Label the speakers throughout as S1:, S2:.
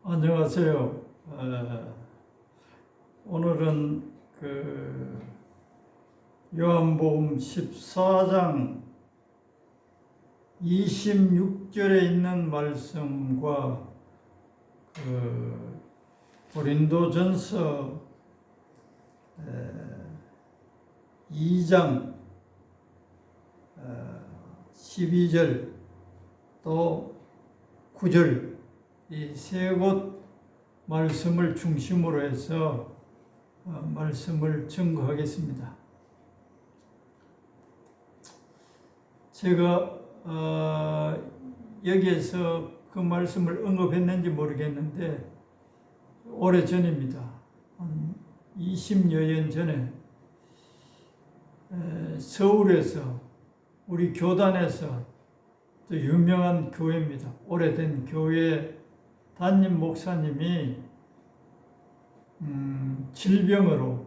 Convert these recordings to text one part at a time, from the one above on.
S1: 안녕하세요. 오늘은 요한복음 14장 26절에 있는 말씀과 고린도전서 2장 12절 또 9절 이 세 곳 말씀을 중심으로 해서 말씀을 증거하겠습니다. 제가 여기에서 그 말씀을 언급했는지 모르겠는데 오래전입니다. 한 20여 년 전에 서울에서 우리 교단에서 또 유명한 교회입니다. 오래된 교회 담임 목사님이 질병으로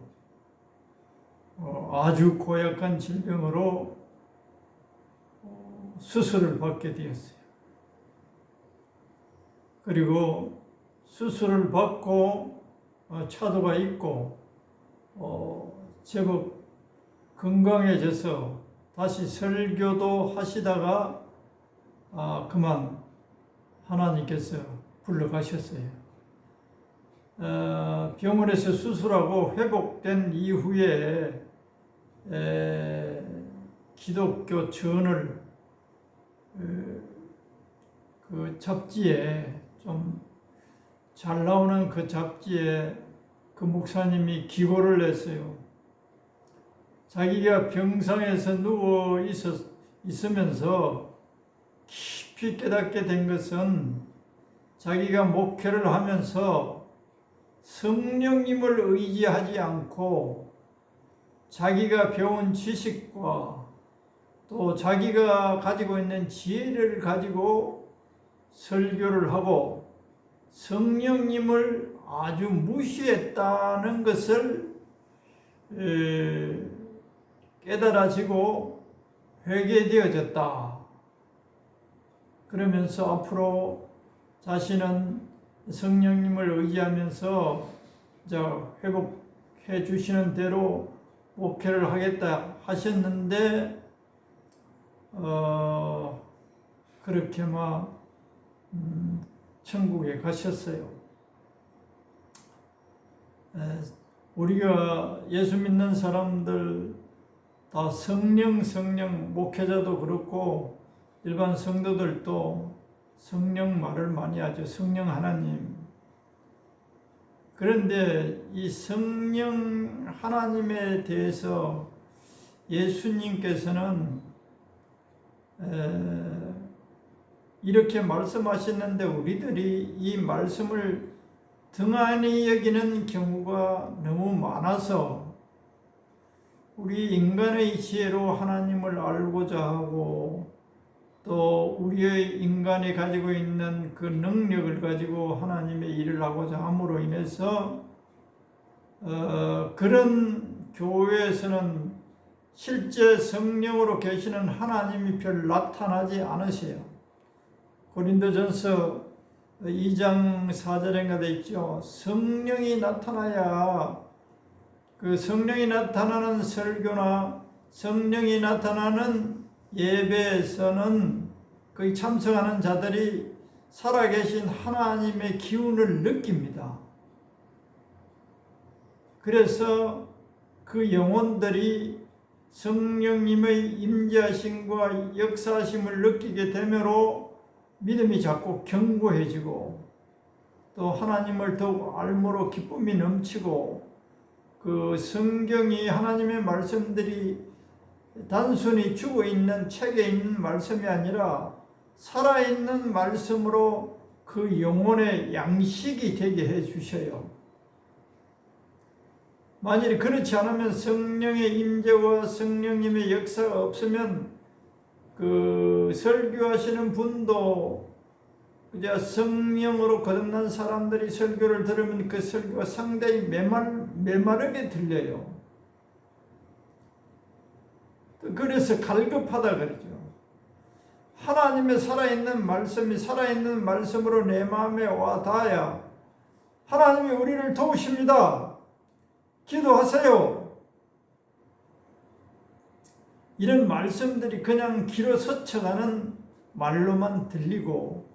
S1: 아주 고약한 질병으로 수술을 받게 되었어요. 그리고 수술을 받고 차도가 있고 제법 건강해져서 다시 설교도 하시다가 그만 하나님께서 불러가셨어요. 병원에서 수술하고 회복된 이후에 기독교 전을 그 잡지에 좀 잘 나오는 그 잡지에 그 목사님이 기고를 했어요. 자기가 병상에서 누워 있으면서 깊이 깨닫게 된 것은 자기가 목회를 하면서 성령님을 의지하지 않고 자기가 배운 지식과 또 자기가 가지고 있는 지혜를 가지고 설교를 하고 성령님을 아주 무시했다는 것을 깨달아지고 회개되어졌다. 그러면서 앞으로 자신은 성령님을 의지하면서 회복해 주시는 대로 목회를 하겠다 하셨는데 그렇게 천국에 가셨어요. 우리가 예수 믿는 사람들 다 성령 목회자도 그렇고 일반 성도들도 성령 말을 많이 하죠. 성령 하나님. 그런데 이 성령 하나님에 대해서 예수님께서는 이렇게 말씀하셨는데 우리들이 이 말씀을 등한히 여기는 경우가 너무 많아서 우리 인간의 지혜로 하나님을 알고자 하고 또 우리의 인간이 가지고 있는 그 능력을 가지고 하나님의 일을 하고자 함으로 인해서 그런 교회에서는 실제 성령으로 계시는 하나님이 별 나타나지 않으세요. 고린도전서 2장 4절인가 돼 있죠. 성령이 나타나야 그 성령이 나타나는 설교나 성령이 나타나는 예배에서는 거기 참석하는 자들이 살아계신 하나님의 기운을 느낍니다. 그래서 그 영혼들이 성령님의 임재하심과 역사하심을 느끼게 되므로 믿음이 자꾸 견고해지고 또 하나님을 더욱 알므로 기쁨이 넘치고 그 성경이 하나님의 말씀들이 단순히 죽어있는 책에 있는 말씀이 아니라 살아있는 말씀으로 그 영혼의 양식이 되게 해주셔요. 만일 그렇지 않으면 성령의 임재와 성령님의 역사가 없으면 그 설교하시는 분도 그저 성령으로 거듭난 사람들이 설교를 들으면 그 설교가 상당히 메마르게 들려요. 그래서 갈급하다 그러죠. 하나님의 살아있는 말씀이 살아있는 말씀으로 내 마음에 와 닿아야 하나님이 우리를 도우십니다. 기도하세요. 이런 말씀들이 그냥 귀로 스쳐가는 말로만 들리고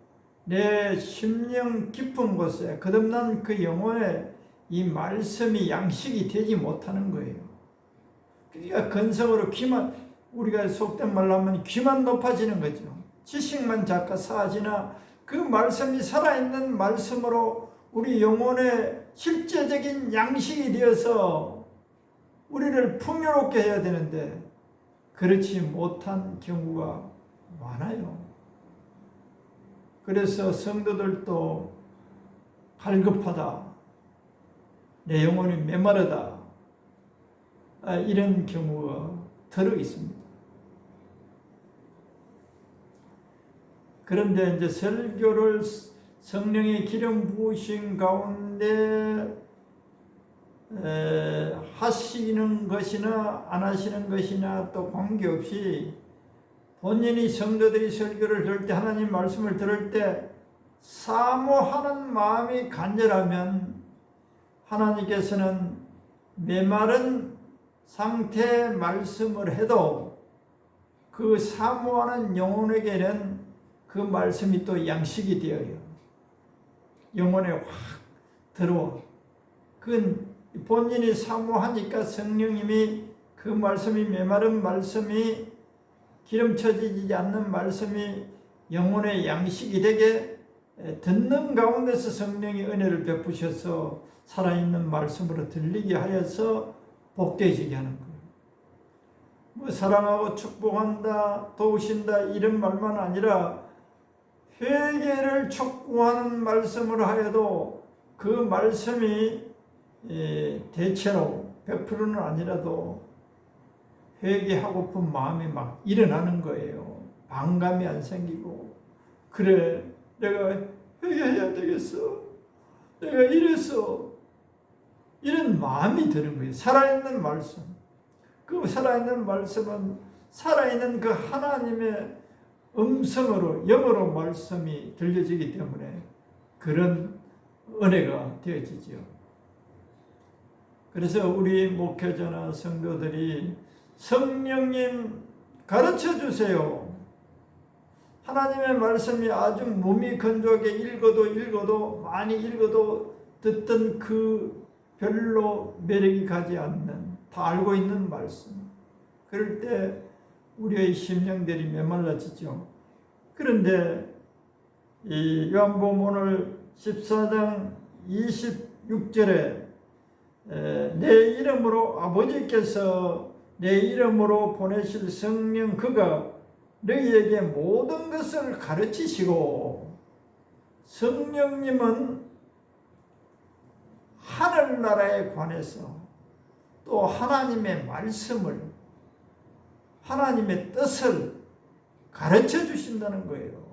S1: 내 심령 깊은 곳에 거듭난 그 영혼에 이 말씀이 양식이 되지 못하는 거예요. 그러니까 근성으로 귀만, 우리가 속된 말로 하면 귀만 높아지는 거죠. 지식만 자꾸 쌓아지나 그 말씀이 살아있는 말씀으로 우리 영혼의 실제적인 양식이 되어서 우리를 풍요롭게 해야 되는데 그렇지 못한 경우가 많아요. 그래서 성도들도 갈급하다, 내 영혼이 메마르다, 이런 경우가 더러 있습니다. 그런데 이제 설교를 성령의 기름 부으신 가운데 하시는 것이나 안 하시는 것이나 또 관계없이 본인이 성도들이 설교를 들을 때 하나님 말씀을 들을 때 사모하는 마음이 간절하면 하나님께서는 메마른 상태의 말씀을 해도 그 사모하는 영혼에게는 그 말씀이 또 양식이 되어요. 영혼에 확 들어와. 그건 본인이 사모하니까 성령님이 그 말씀이 메마른 말씀이 기름쳐지지 않는 말씀이 영혼의 양식이 되게 듣는 가운데서 성령이 은혜를 베푸셔서 살아있는 말씀으로 들리게 하여서 복되어지게 하는 거예요. 뭐 사랑하고 축복한다, 도우신다 이런 말만 아니라 회개를 촉구하는 말씀을 하여도 그 말씀이 대체로 100%는 아니라도 회개하고픈 마음이 막 일어나는 거예요. 반감이 안 생기고, 그래 내가 회개해야 되겠어, 내가 이래서, 이런 마음이 드는 거예요. 살아있는 말씀. 그 살아있는 말씀은 살아있는 그 하나님의 음성으로, 영어로 말씀이 들려지기 때문에 그런 은혜가 되어지죠. 그래서 우리 목회자나 성도들이 성령님 가르쳐 주세요. 하나님의 말씀이 아주 몸이 건조하게 읽어도 많이 읽어도 듣던 그 별로 매력이 가지 않는, 다 알고 있는 말씀. 그럴 때 우리의 심령들이 메말라지죠. 그런데 이 요한복음 오늘 14장 26절에 내 이름으로 아버지께서 내 이름으로 보내실 성령 그가 너희에게 모든 것을 가르치시고, 성령님은 하늘나라에 관해서 또 하나님의 말씀을, 하나님의 뜻을 가르쳐 주신다는 거예요.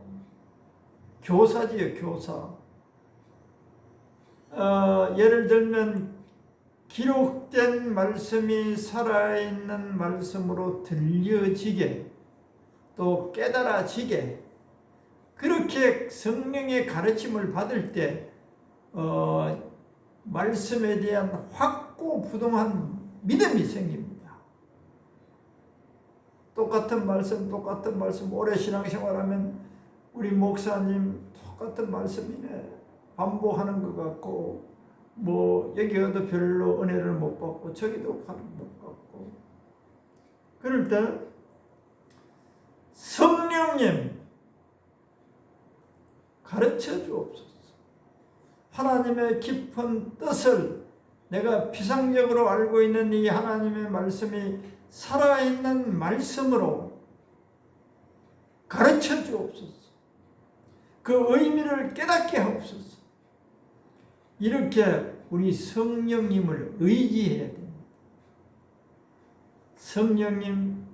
S1: 교사지요, 교사. 예를 들면 기록된 말씀이 살아있는 말씀으로 들려지게 또 깨달아지게, 그렇게 성령의 가르침을 받을 때 말씀에 대한 확고부동한 믿음이 생깁니다. 똑같은 말씀 오래 신앙생활하면 우리 목사님 똑같은 말씀이네, 반복하는 것 같고, 뭐 여기 가도 별로 은혜를 못 받고 저기도 못 받고, 그럴 때 성령님 가르쳐 주옵소서. 하나님의 깊은 뜻을 내가 피상적으로 알고 있는 이 하나님의 말씀이 살아있는 말씀으로 가르쳐 주옵소서. 그 의미를 깨닫게 하옵소서. 이렇게 우리 성령님을 의지해야 됩니다. 성령님,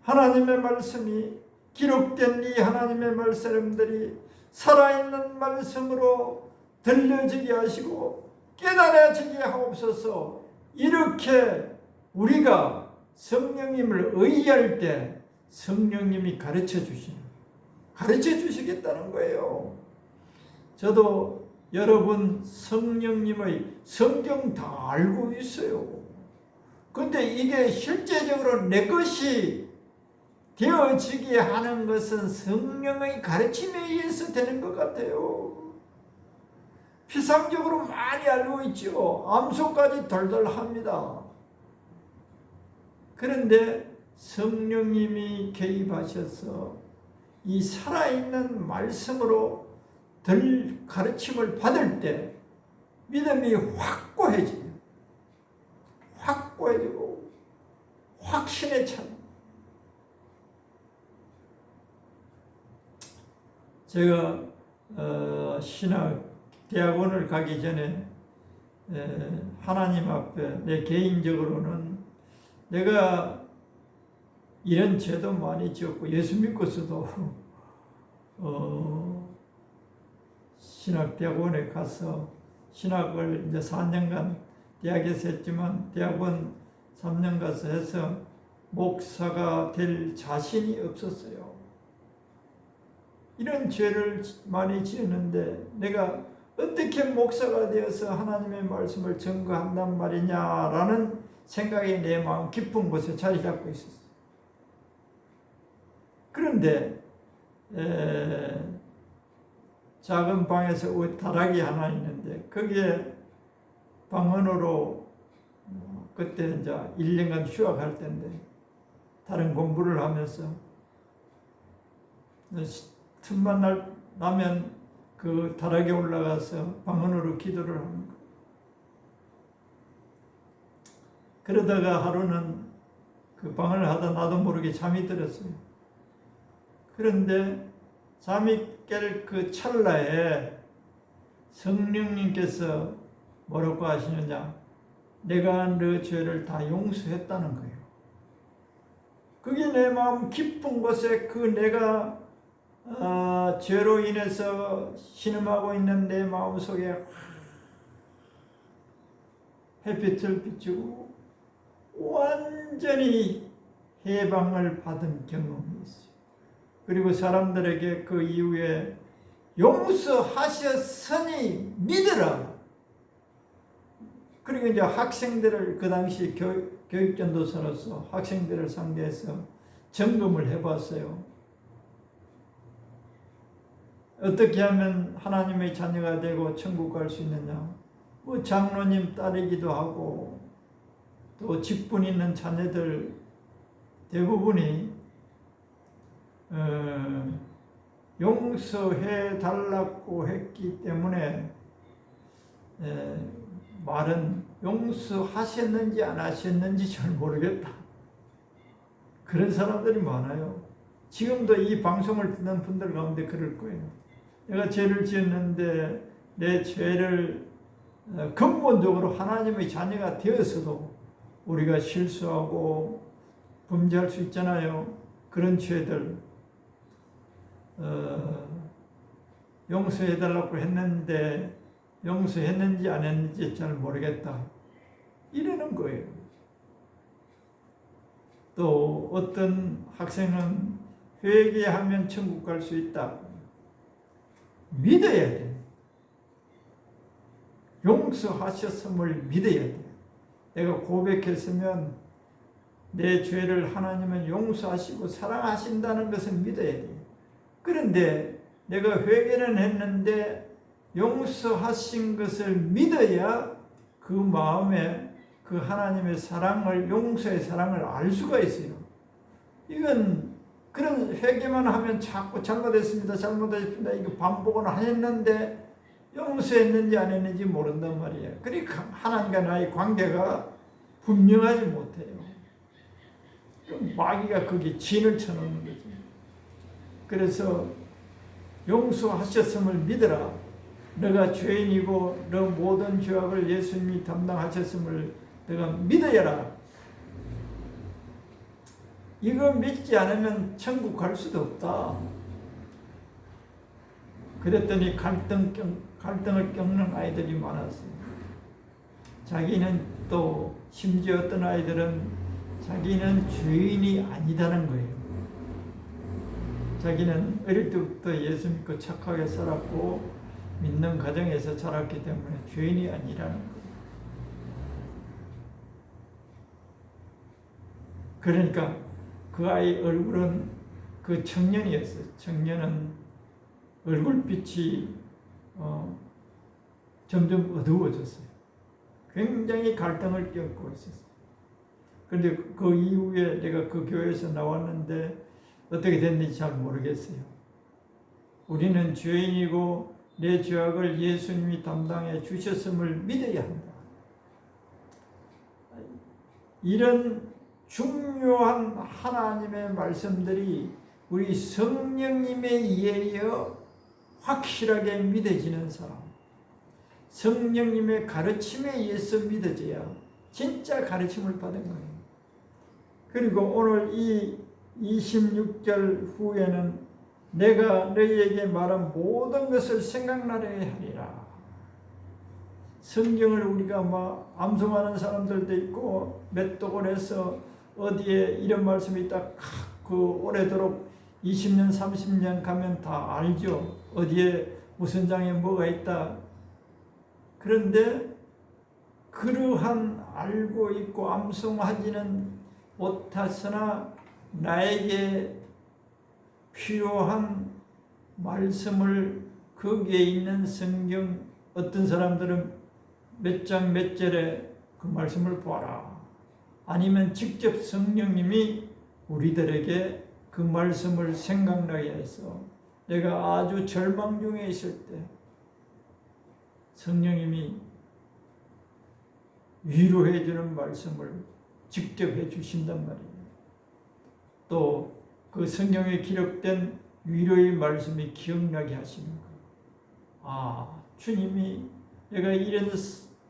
S1: 하나님의 말씀이 기록된 이 하나님의 말씀들이 살아있는 말씀으로 들려지게 하시고 깨달아지게 하옵소서. 이렇게 우리가 성령님을 의지할 때 성령님이 가르쳐 주시겠다는 거예요. 저도 여러분 성령님의 성경 다 알고 있어요. 근데 이게 실제적으로 내 것이 되어지게 하는 것은 성령의 가르침에 의해서 되는 것 같아요. 피상적으로 많이 알고 있죠. 암소까지 덜덜 합니다. 그런데 성령님이 개입하셔서 이 살아있는 말씀으로 덜 가르침을 받을 때 믿음이 확고해져요. 확고해지고 확신에 차요. 제가 신학 대학원을 가기 전에 하나님 앞에 내 개인적으로는 내가 이런 죄도 많이 지었고 예수 믿고서도 신학대학원에 가서 신학을 이제 4년간 대학에서 했지만 대학원 3년 가서 해서 목사가 될 자신이 없었어요. 이런 죄를 많이 지었는데 내가 어떻게 목사가 되어서 하나님의 말씀을 전거한단 말이냐라는 생각이 내 마음 깊은 곳에 자리 잡고 있었어요. 그런데 작은 방에서 다락이 하나 있는데 거기에 방언으로 그때 이제 1년간 휴학할 때인데 다른 공부를 하면서 틈만 나면 그 다락에 올라가서 방언으로 기도를 하는 거예요. 그러다가 하루는 그 방언을 하다 나도 모르게 잠이 들었어요. 그런데 잠이 깰 그 찰나에 성령님께서 뭐라고 하시느냐, 내가 너 죄를 다 용서했다는 거예요. 그게 내 마음 깊은 곳에 그 내가 죄로 인해서 신음하고 있는 내 마음속에 햇빛을 비추고 완전히 해방을 받은 경험이 있어요. 그리고 사람들에게 그 이후에 용서하셨으니 믿으라. 그리고 이제 학생들을 그 당시 교육전도사로서 학생들을 상대해서 점검을 해봤어요. 어떻게 하면 하나님의 자녀가 되고 천국 갈 수 있느냐? 뭐 장로님 딸이기도 하고 또 직분 있는 자녀들 대부분이 용서해 달라고 했기 때문에 말은 용서하셨는지 안 하셨는지 잘 모르겠다. 그런 사람들이 많아요. 지금도 이 방송을 듣는 분들 가운데 그럴 거예요. 내가 죄를 지었는데 내 죄를 근본적으로 하나님의 자녀가 되어서도 우리가 실수하고 범죄할 수 있잖아요. 그런 죄들 용서해달라고 했는데 용서했는지 안 했는지 잘 모르겠다. 이러는 거예요. 또 어떤 학생은 회개하면 천국 갈 수 있다. 믿어야 돼. 용서하셨음을 믿어야 돼. 내가 고백했으면 내 죄를 하나님은 용서하시고 사랑하신다는 것을 믿어야 돼. 그런데 내가 회개는 했는데 용서하신 것을 믿어야 그 마음에 그 하나님의 사랑을, 용서의 사랑을 알 수가 있어요. 이건 그런 회개만 하면 자꾸 잘못했습니다, 잘못했습니다, 이거 반복은 했는데 용서했는지 안 했는지 모른단 말이에요. 그러니까 하나님과 나의 관계가 분명하지 못해요. 마귀가 거기 진을 쳐놓는 거죠. 그래서 용서하셨음을 믿어라. 너가 죄인이고 너 모든 죄악을 예수님이 담당하셨음을 너가 믿어야라. 이거 믿지 않으면 천국 갈 수도 없다. 그랬더니 갈등을 겪는 아이들이 많았어요. 자기는 또 심지어 어떤 아이들은 자기는 죄인이 아니다는 거예요. 자기는 어릴 때부터 예수 믿고 착하게 살았고 믿는 가정에서 자랐기 때문에 죄인이 아니라는 거예요. 그러니까 그 아이 얼굴은 그 청년이었어요. 청년은 얼굴빛이 점점 어두워졌어요. 굉장히 갈등을 겪고 있었어요. 그런데 그 이후에 내가 그 교회에서 나왔는데 어떻게 됐는지 잘 모르겠어요. 우리는 죄인이고 내 죄악을 예수님이 담당해 주셨음을 믿어야 한다. 이런 중요한 하나님의 말씀들이 우리 성령님에 의하여 확실하게 믿어지는 사람, 성령님의 가르침에 의해서 믿어져야 진짜 가르침을 받은 거예요. 그리고 오늘 이 26절 후에는 내가 너희에게 말한 모든 것을 생각나게 하리라. 성경을 우리가 막 암송하는 사람들도 있고 메뚜기를 해서 어디에 이런 말씀이 있다 그 오래도록 20년 30년 가면 다 알죠. 어디에 무슨 장에 뭐가 있다. 그런데 그러한 알고 있고 암송하지는 못하으나 나에게 필요한 말씀을 거기에 있는 성경 어떤 사람들은 몇 장 몇 절에 그 말씀을 보아라. 아니면 직접 성령님이 우리들에게 그 말씀을 생각나게 해서 내가 아주 절망 중에 있을 때 성령님이 위로해 주는 말씀을 직접 해 주신단 말이에요. 또 그 성경에 기록된 위로의 말씀이 기억나게 하시는 거예요. 주님이 내가 이런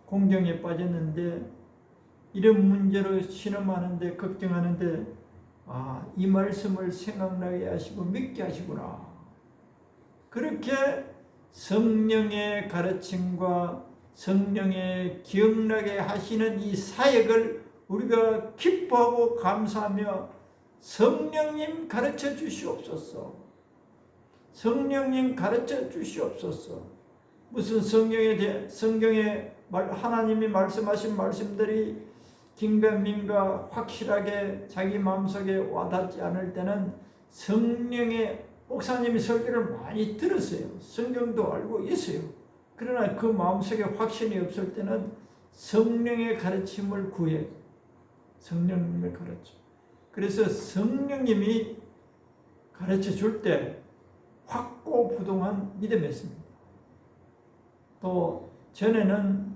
S1: 공경에 빠졌는데 이런 문제로 신음하는데 걱정하는데 이 말씀을 생각나게 하시고 믿게 하시구나. 그렇게 성령의 가르침과 성령의 기억나게 하시는 이 사역을 우리가 기뻐하고 감사하며 성령님 가르쳐 주시옵소서. 성령님 가르쳐 주시옵소서. 무슨 성경에 하나님이 말씀하신 말씀들이 긴가민가 확실하게 자기 마음속에 와닿지 않을 때는 성령의 목사님이 설교를 많이 들었어요. 성경도 알고 있어요. 그러나 그 마음속에 확신이 없을 때는 성령의 가르침을 구해요. 성령님의 가르침. 그래서 성령님이 가르쳐 줄 때 확고부동한 믿음이었습니다. 또 전에는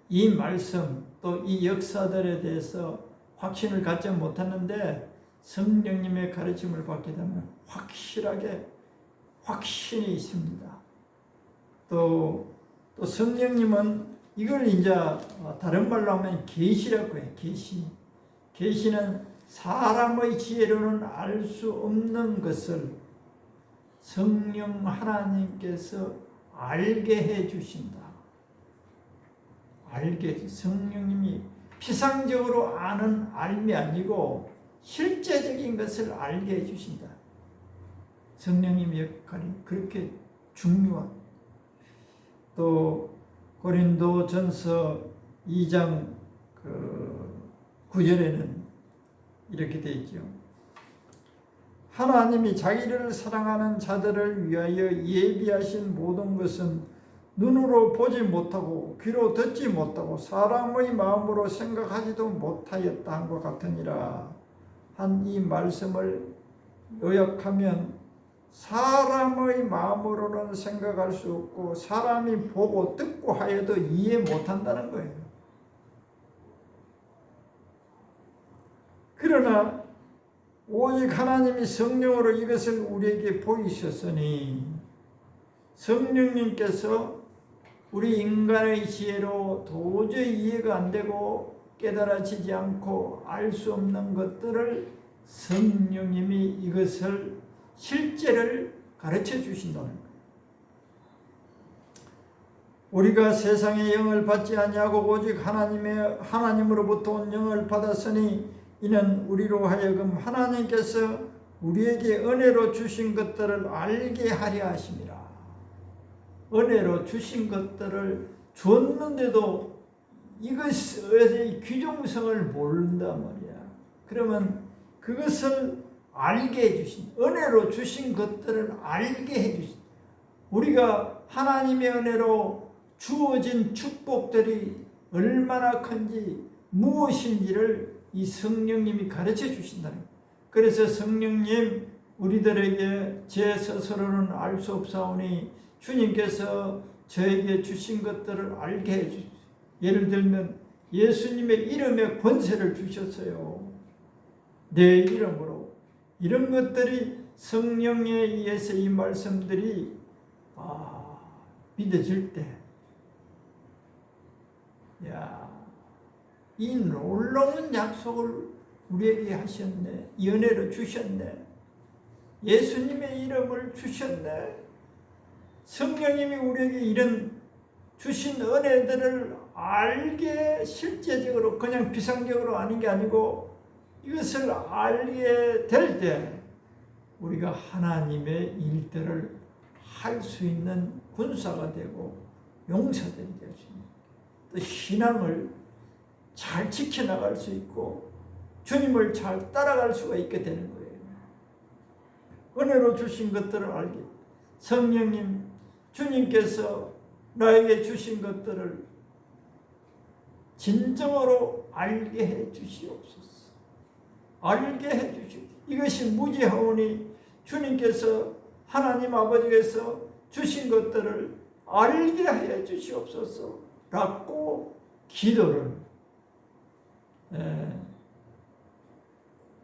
S1: 이 말씀 또 이 역사들에 대해서 확신을 갖지 못했는데 성령님의 가르침을 받게 되면 확신이 있습니다. 또 성령님은 이걸 이제 다른 말로 하면 계시라고 해요. 계시는 사람의 지혜로는 알 수 없는 것을 성령 하나님께서 알게 해 주신다. 성령님이 피상적으로 아는 알미 아니고 실제적인 것을 알게 해 주신다. 성령님의 역할이 그렇게 중요한. 또 고린도전서 2장 9절에는 이렇게 되어 있죠. 하나님이 자기를 사랑하는 자들을 위하여 예비하신 모든 것은 눈으로 보지 못하고 귀로 듣지 못하고 사람의 마음으로 생각하지도 못하였다 한 것 같으니라. 한 이 말씀을 요약하면 사람의 마음으로는 생각할 수 없고 사람이 보고 듣고 하여도 이해 못한다는 거예요. 그러나 오직 하나님이 성령으로 이것을 우리에게 보이셨으니 성령님께서 우리 인간의 지혜로 도저히 이해가 안 되고 깨달아지지 않고 알 수 없는 것들을 성령님이 이것을 실제를 가르쳐 주신다는 거예요. 우리가 세상의 영을 받지 아니하고 오직 하나님으로부터 온 영을 받았으니 이는 우리로 하여금 하나님께서 우리에게 은혜로 주신 것들을 알게 하려 하심이라. 은혜로 주신 것들을 줬는데도 이것의 귀중성을 모른단 말이야. 그러면 그것을 알게 해주신, 은혜로 주신 것들을 알게 해주신, 우리가 하나님의 은혜로 주어진 축복들이 얼마나 큰지 무엇인지를 이 성령님이 가르쳐 주신다는 거예요. 그래서 성령님, 우리들에게 제 스스로는 알 수 없사오니 주님께서 저에게 주신 것들을 알게 해주세요. 예를 들면 예수님의 이름에 권세를 주셨어요. 내 이름으로. 이런 것들이 성령에 의해서 이 말씀들이 믿어질 때, 이 놀라운 약속을 우리에게 하셨네. 연애로 주셨네. 예수님의 이름을 주셨네. 성령님이 우리에게 이런 주신 은혜들을 알게, 실제적으로 그냥 비상적으로 아닌 게 아니고 이것을 알게 될 때 우리가 하나님의 일들을 할 수 있는 군사가 되고 용사들이 될 수 있는, 또 신앙을 잘 지켜나갈 수 있고 주님을 잘 따라갈 수가 있게 되는 거예요. 은혜로 주신 것들을 알게, 성령님, 주님께서 나에게 주신 것들을 진정으로 알게 해 주시옵소서. 알게 해 주시옵소서. 이것이 무지하오니 주님께서, 하나님 아버지께서 주신 것들을 알게 해 주시옵소서 라고 기도를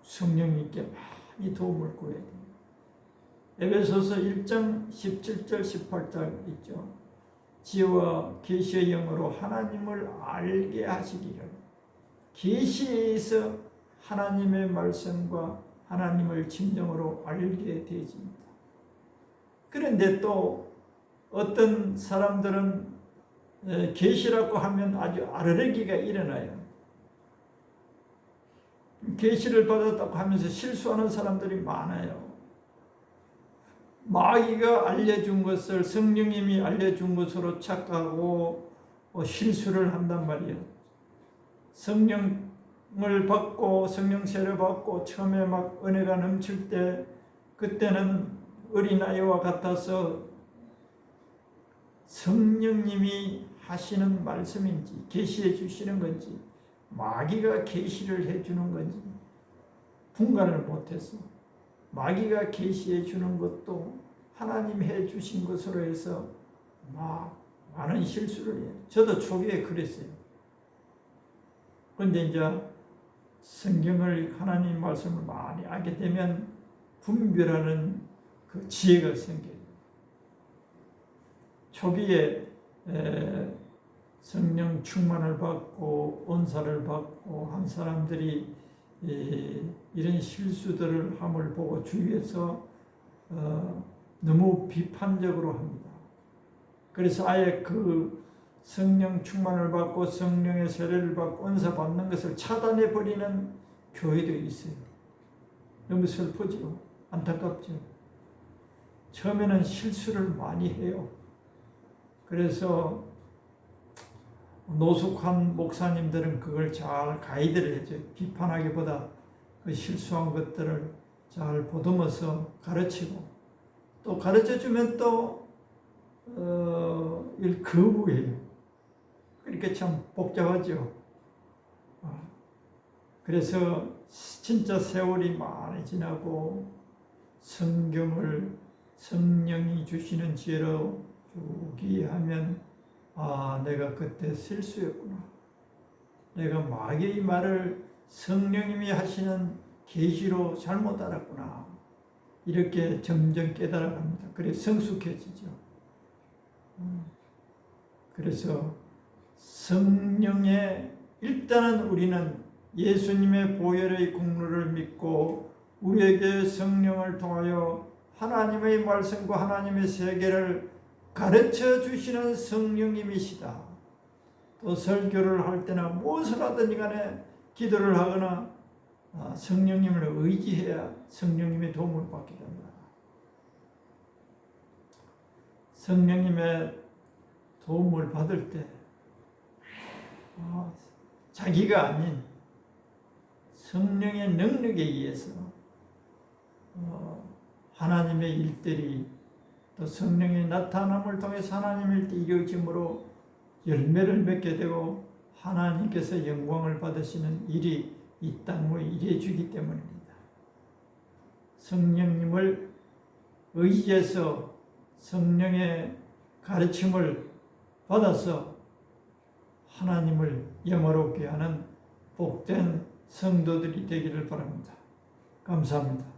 S1: 성령님께 많이 도움을 구해야 됩니다. 에베소서 1장 17절 18절 있죠. 지혜와 계시의 영으로 하나님을 알게 하시기를. 계시에서 하나님의 말씀과 하나님을 진정으로 알게 되어집니다. 그런데 또 어떤 사람들은 계시라고 하면 아주 아르르기가 일어나요. 계시를 받았다고 하면서 실수하는 사람들이 많아요. 마귀가 알려준 것을 성령님이 알려준 것으로 착각하고 실수를 한단 말이에요. 성령을 받고 성령세를 받고 처음에 막 은혜가 넘칠 때, 그때는 어린아이와 같아서 성령님이 하시는 말씀인지 계시해 주시는 건지 마귀가 계시를 해주는 건지 분간을 못해서 마귀가 계시해 주는 것도 하나님 해 주신 것으로 해서 막 많은 실수를 해요. 저도 초기에 그랬어요. 그런데 이제 성경을, 하나님 말씀을 많이 알게 되면 분별하는 그 지혜가 생겨요. 초기에 성령 충만을 받고 은사를 받고 한 사람들이 이런 실수들을 함을 보고 주위에서 너무 비판적으로 합니다. 그래서 아예 그 성령 충만을 받고 성령의 세례를 받고 은사 받는 것을 차단해 버리는 교회도 있어요. 너무 슬프죠. 안타깝죠. 처음에는 실수를 많이 해요. 그래서 노숙한 목사님들은 그걸 잘 가이드를 해줘요. 비판하기보다 그 실수한 것들을 잘 보듬어서 가르치고, 또 가르쳐주면 또 일 거부해요. 그러니까 참 복잡하죠. 그래서 진짜 세월이 많이 지나고 성경을 성령이 주시는 지혜로 쭉 하면 내가 그때 실수였구나. 내가 마귀의 말을 성령님이 하시는 계시로 잘못 알았구나. 이렇게 점점 깨달아갑니다. 그래서 성숙해지죠. 그래서 성령의, 일단은 우리는 예수님의 보혈의 공로를 믿고 우리에게 성령을 통하여 하나님의 말씀과 하나님의 세계를 가르쳐 주시는 성령님이시다. 또 설교를 할 때나 무엇을 하든지 간에 기도를 하거나 성령님을 의지해야 성령님의 도움을 받게 된다. 성령님의 도움을 받을 때 자기가 아닌 성령의 능력에 의해서 하나님의 일들이 또 성령의 나타남을 통해서 하나님의 일들이 이루어짐으로 열매를 맺게 되고 하나님께서 영광을 받으시는 일이 이 땅에 이루어지기 때문입니다. 성령님을 의지해서 성령의 가르침을 받아서 하나님을 영화롭게 하는 복된 성도들이 되기를 바랍니다. 감사합니다.